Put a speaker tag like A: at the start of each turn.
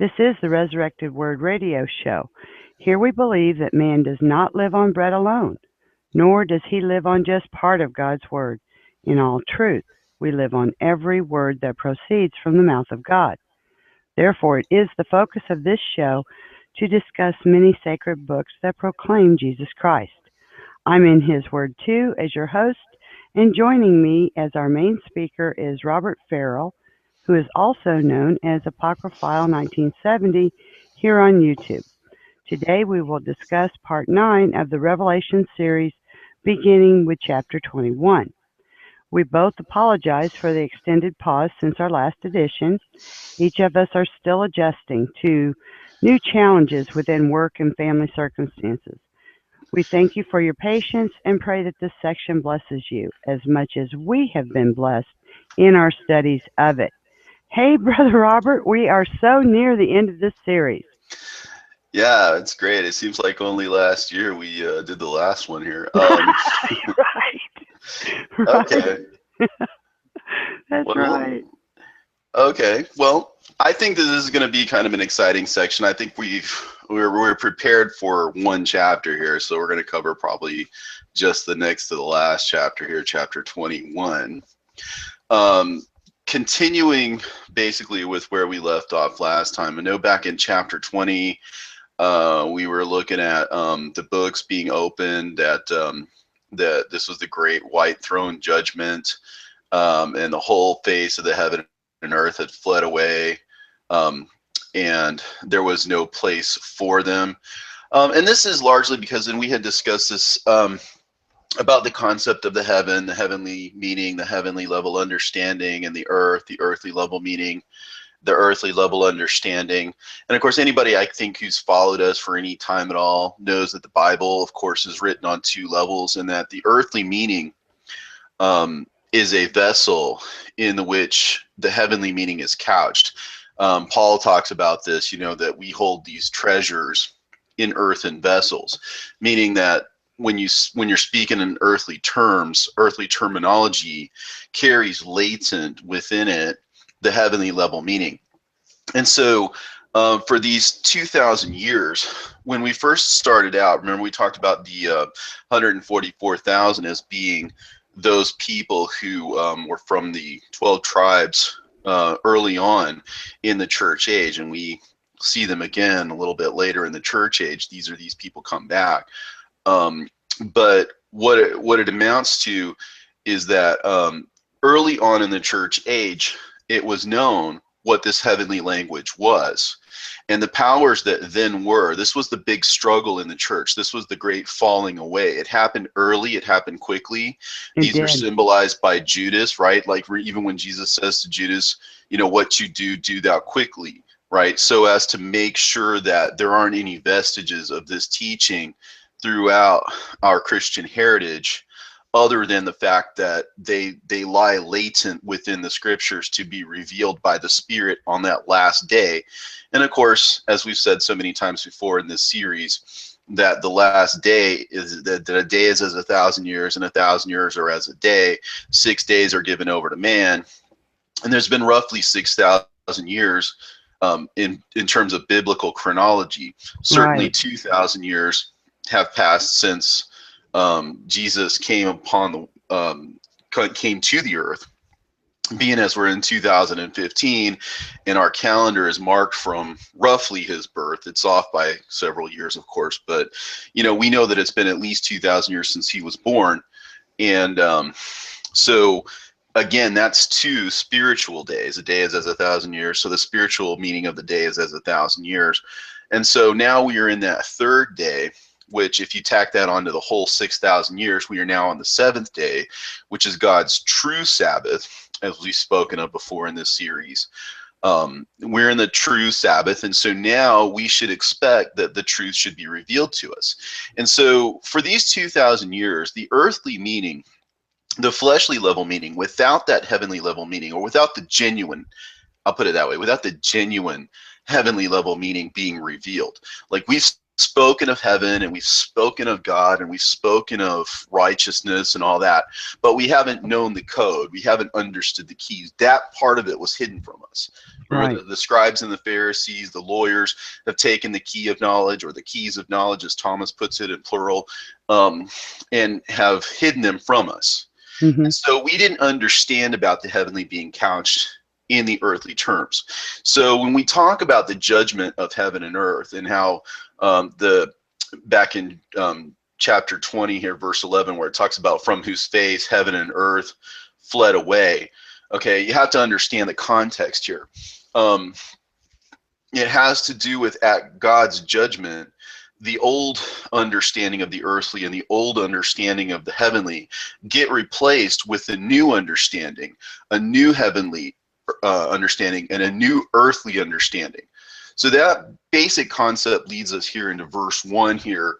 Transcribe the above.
A: This is the Resurrected Word radio show. Here we believe that man does not live on bread alone, nor does he live on just part of God's Word. In all truth, we live on every word that proceeds from the mouth of God. Therefore, it is the focus of this show to discuss many sacred books that proclaim Jesus Christ. I'm InHISWord2 as your host, and joining me as our main speaker is Robert Farrell, who is also known as Apocryphile1970 here on YouTube. Today we will discuss Part 9 of the Revelation series, beginning with Chapter 21. We both apologize for the extended pause since our last edition. Each of us are still adjusting to new challenges within work and family circumstances. We thank you for your patience and pray that this section blesses you as much as we have been blessed in our studies of it. Hey, Brother Robert, we are so near the end of this series.
B: Yeah, it's great. It seems like only last year we did the last one here.
A: Right.
B: Okay.
A: That's right.
B: Okay. Well, I think that this is going to be kind of an exciting section. I think we're prepared for one chapter here, so we're going to cover probably just the next to the last chapter here, chapter 21. Continuing basically with where we left off last time. I know back in chapter 20, we were looking at the books being opened, that this was the great white throne judgment, and the whole face of the heaven and earth had fled away, and there was no place for them. And this is largely because, and we had discussed this, about the concept of the heaven, the heavenly meaning, the heavenly level understanding, and the earth, the earthly level meaning, the earthly level understanding. And of course, anybody I think who's followed us for any time at all knows that the Bible, of course, is written on two levels, and that the earthly meaning is a vessel in which the heavenly meaning is couched. Paul talks about this, that we hold these treasures in earthen vessels, meaning that when you're speaking in earthly terms, earthly terminology carries latent within it the heavenly level meaning. And so for these 2,000 years, when we first started out, remember we talked about the 144,000 as being those people who were from the 12 tribes early on in the church age, and we see them again a little bit later in the church age. These people come back. But what it amounts to is that early on in the church age, it was known what this heavenly language was. And the powers that then were, this was the big struggle in the church. This was the great falling away. It happened early. It happened quickly. These are symbolized by Judas, right? Like even when Jesus says to Judas, what you do thou quickly, right? So as to make sure that there aren't any vestiges of this teaching throughout our Christian heritage, other than the fact that they lie latent within the scriptures to be revealed by the Spirit on that last day. And of course, as we've said so many times before in this series, that the last day is that a day is as 1,000 years, and 1,000 years are as a day. 6 days are given over to man, and there's been roughly 6,000 years in terms of biblical chronology. Certainly, 2,000 years have passed since Jesus came to the earth, being as we're in 2015, and our calendar is marked from roughly his birth. It's off by several years, of course, but we know that it's been at least 2,000 years since he was born. And so again, that's 2 spiritual days. A day is as 1,000 years, so the spiritual meaning of the day is as 1,000 years. And so now we are in that 3rd day, which if you tack that onto the whole 6,000 years, we are now on the 7th day, which is God's true Sabbath, as we've spoken of before in this series. We're in the true Sabbath, and so now we should expect that the truth should be revealed to us. And so for these 2,000 years, the earthly meaning, the fleshly level meaning, without that heavenly level meaning, or without the genuine, I'll put it that way, without the genuine heavenly level meaning being revealed. Like we've spoken of heaven, and we've spoken of God, and we've spoken of righteousness and all that, but we haven't known the code. We haven't understood the keys. That part of it was hidden from us. Remember,
A: Right.
B: the scribes and the Pharisees, the lawyers, have taken the key of knowledge, or the keys of knowledge, as Thomas puts it in plural, and have hidden them from us.
A: Mm-hmm.
B: So we didn't understand about the heavenly being couched in the earthly terms. So when we talk about the judgment of heaven and earth, and how back in chapter 20 here, verse 11, where it talks about from whose face heaven and earth fled away. Okay, you have to understand the context here. It has to do with, at God's judgment, the old understanding of the earthly and the old understanding of the heavenly get replaced with a new understanding, a new heavenly understanding, and a new earthly understanding. So that basic concept leads us here into verse 1 here,